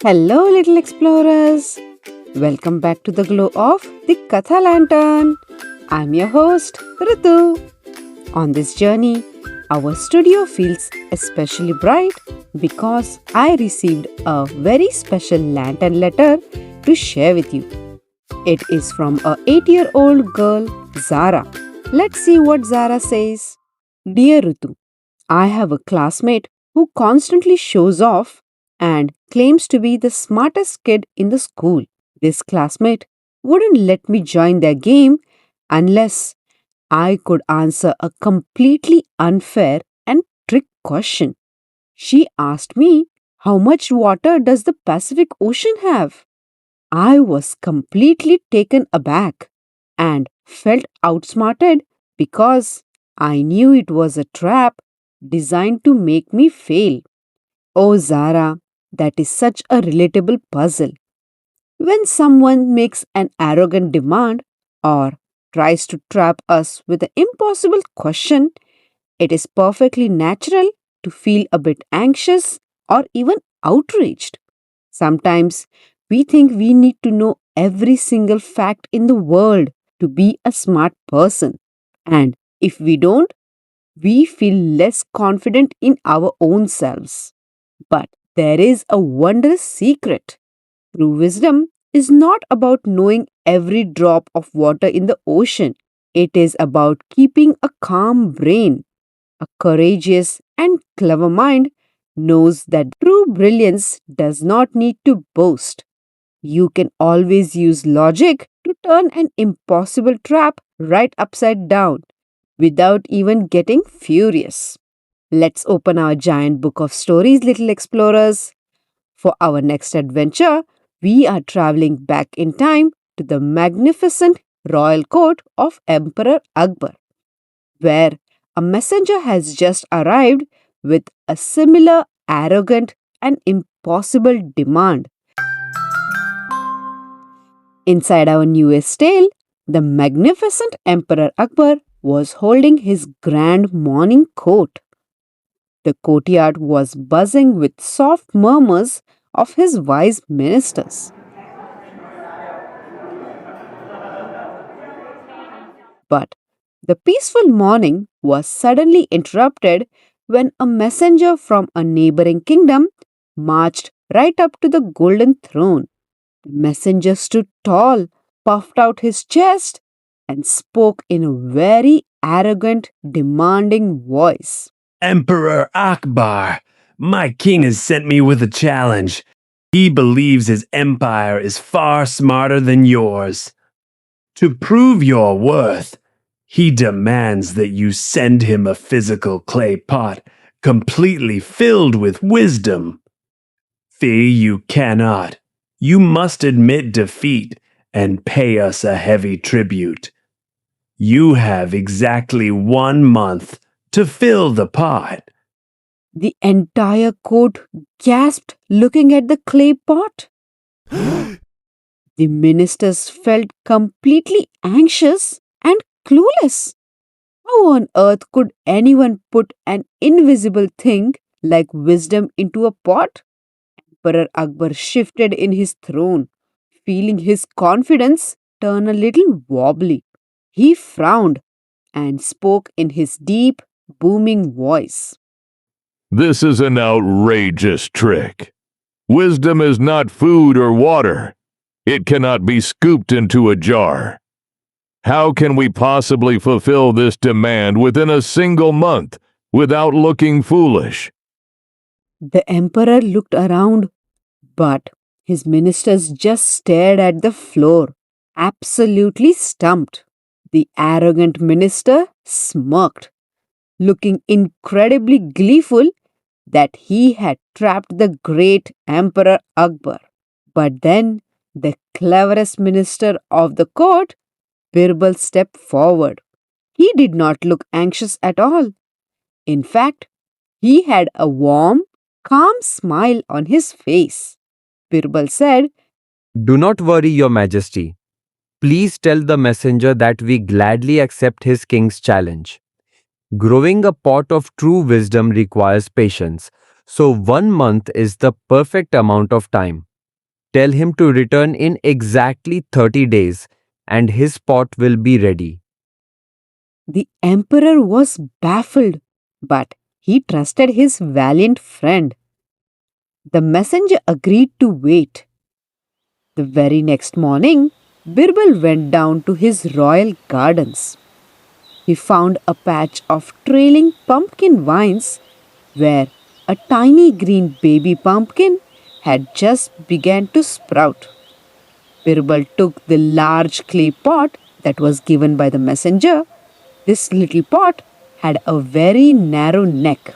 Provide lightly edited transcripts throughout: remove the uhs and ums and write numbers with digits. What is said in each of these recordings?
Hello, little explorers. Welcome back to the glow of the Katha Lantern. I'm your host, Rutu. On this journey, our studio feels especially bright because I received a very special lantern letter to share with you. It is from a 8-year-old girl, Zara. Let's see what Zara says. Dear Rutu, I have a classmate who constantly shows off and claims to be the smartest kid in the school. This classmate wouldn't let me join their game unless I could answer a completely unfair and trick question. She asked me, how much water does the Pacific Ocean have? I was completely taken aback and felt outsmarted because I knew it was a trap designed to make me fail. Oh, Zara, that is such a relatable puzzle. When someone makes an arrogant demand or tries to trap us with an impossible question, it is perfectly natural to feel a bit anxious or even outraged. Sometimes we think we need to know every single fact in the world to be a smart person. And if we don't, we feel less confident in our own selves. But there is a wondrous secret. True wisdom is not about knowing every drop of water in the ocean. It is about keeping a calm brain. A courageous and clever mind knows that true brilliance does not need to boast. You can always use logic to turn an impossible trap right upside down without even getting furious. Let's open our giant book of stories, little explorers. For our next adventure, we are traveling back in time to the magnificent royal court of Emperor Akbar, where a messenger has just arrived with a similar arrogant and impossible demand. Inside our newest tale, the magnificent Emperor Akbar was holding his grand morning court. The courtyard was buzzing with soft murmurs of his wise ministers. But the peaceful morning was suddenly interrupted when a messenger from a neighboring kingdom marched right up to the golden throne. The messenger stood tall, puffed out his chest, and spoke in a very arrogant, demanding voice. Emperor Akbar, my king has sent me with a challenge. He believes his empire is far smarter than yours. To prove your worth, he demands that you send him a physical clay pot completely filled with wisdom. Fear you cannot. You must admit defeat and pay us a heavy tribute. You have exactly 1 month to fill the pot. The entire court gasped looking at the clay pot. The ministers felt completely anxious and clueless. How on earth could anyone put an invisible thing like wisdom into a pot? Emperor Akbar shifted in his throne, feeling his confidence turn a little wobbly. He frowned and spoke in his deep, booming voice. This is an outrageous trick. Wisdom is not food or water. It cannot be scooped into a jar. How can we possibly fulfill this demand within a single month without looking foolish? The emperor looked around, but his ministers just stared at the floor, absolutely stumped. The arrogant minister smirked, looking incredibly gleeful that he had trapped the great Emperor Akbar. But then the cleverest minister of the court, Birbal, stepped forward. He did not look anxious at all. In fact, he had a warm, calm smile on his face. Birbal said, Do not worry, Your Majesty. Please tell the messenger that we gladly accept his king's challenge. Growing a pot of true wisdom requires patience, so 1 month is the perfect amount of time. Tell him to return in exactly 30 days and his pot will be ready. The emperor was baffled, but he trusted his valiant friend. The messenger agreed to wait. The very next morning, Birbal went down to his royal gardens. He found a patch of trailing pumpkin vines where a tiny green baby pumpkin had just begun to sprout. Birbal took the large clay pot that was given by the messenger. This little pot had a very narrow neck.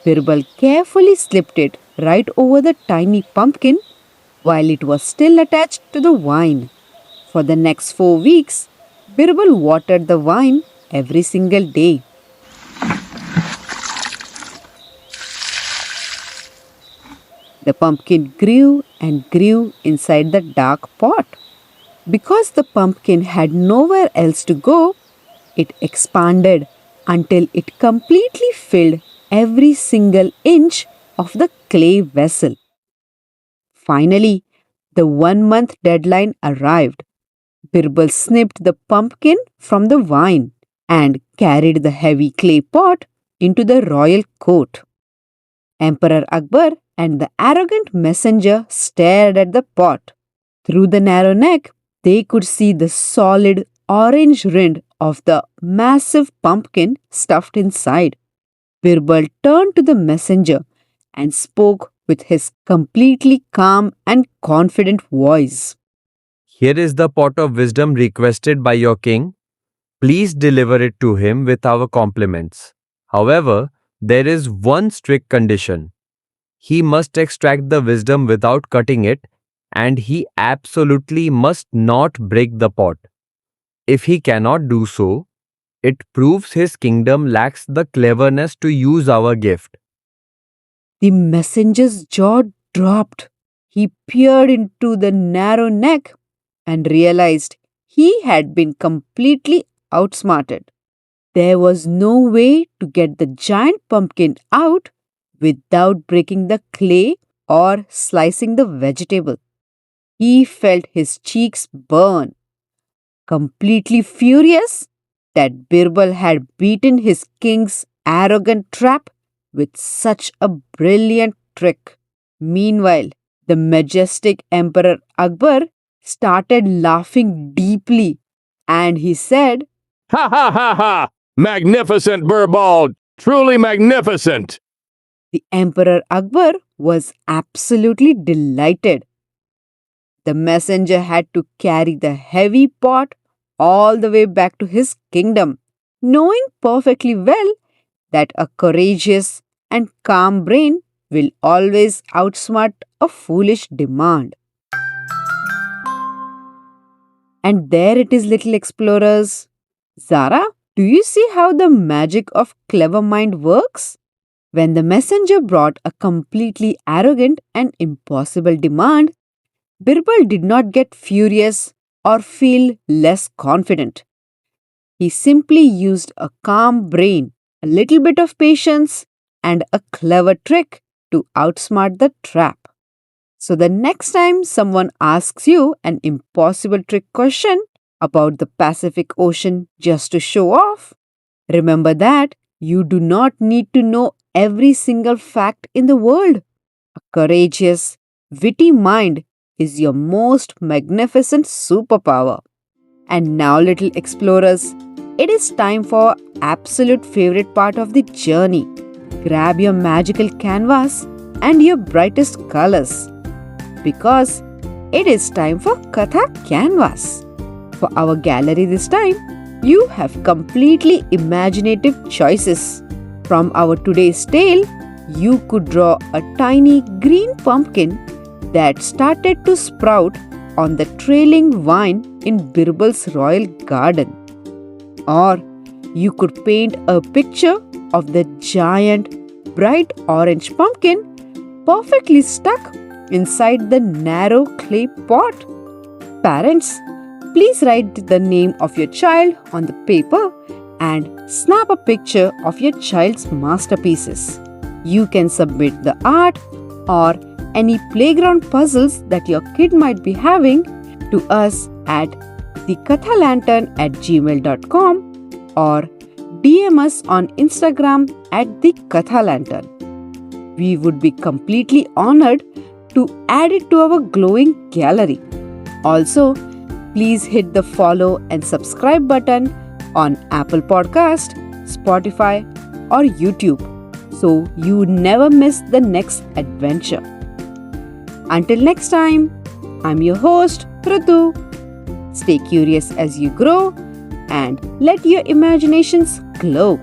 Birbal carefully slipped it right over the tiny pumpkin while it was still attached to the vine. For the next 4 weeks, Birbal watered the vine every single day. The pumpkin grew and grew inside the dark pot. Because the pumpkin had nowhere else to go, it expanded until it completely filled every single inch of the clay vessel. Finally, the 1 month deadline arrived. Birbal snipped the pumpkin from the vine and carried the heavy clay pot into the royal court. Emperor Akbar and the arrogant messenger stared at the pot. Through the narrow neck, they could see the solid orange rind of the massive pumpkin stuffed inside. Birbal turned to the messenger and spoke with his completely calm and confident voice. Here is the pot of wisdom requested by your king. Please deliver it to him with our compliments. However, there is one strict condition. He must extract the wisdom without cutting it, and he absolutely must not break the pot. If he cannot do so, it proves his kingdom lacks the cleverness to use our gift. The messenger's jaw dropped. He peered into the narrow neck and realized he had been completely outsmarted. There was no way to get the giant pumpkin out without breaking the clay or slicing the vegetable. He felt his cheeks burn. Completely furious that Birbal had beaten his king's arrogant trap with such a brilliant trick. Meanwhile, the majestic Emperor Akbar started laughing deeply and he said, Ha ha ha ha! Magnificent, Birbal! Truly magnificent! The Emperor Akbar was absolutely delighted. The messenger had to carry the heavy pot all the way back to his kingdom, knowing perfectly well that a courageous and calm brain will always outsmart a foolish demand. And there it is, little explorers. Zara, do you see how the magic of clever mind works? When the messenger brought a completely arrogant and impossible demand, Birbal did not get furious or feel less confident. He simply used a calm brain, a little bit of patience, and a clever trick to outsmart the trap. So the next time someone asks you an impossible trick question about the Pacific Ocean just to show off, remember that you do not need to know every single fact in the world. A courageous, witty mind is your most magnificent superpower. And now, little explorers, it is time for our absolute favorite part of the journey. Grab your magical canvas and your brightest colors, because it is time for Katha Canvas. For our gallery this time, you have completely imaginative choices. From our today's tale, you could draw a tiny green pumpkin that started to sprout on the trailing vine in Birbal's royal garden. Or you could paint a picture of the giant, bright orange pumpkin perfectly stuck inside the narrow clay pot. Parents, please write the name of your child on the paper and snap a picture of your child's masterpieces. You can submit the art or any playground puzzles that your kid might be having to us at thekathalantern@gmail.com or DM us on Instagram at thekathalantern. We would be completely honored to add it to our glowing gallery. Also, please hit the follow and subscribe button on Apple Podcast, Spotify, or YouTube so you never miss the next adventure. Until next time, I'm your host, Rutu. Stay curious as you grow and let your imaginations glow.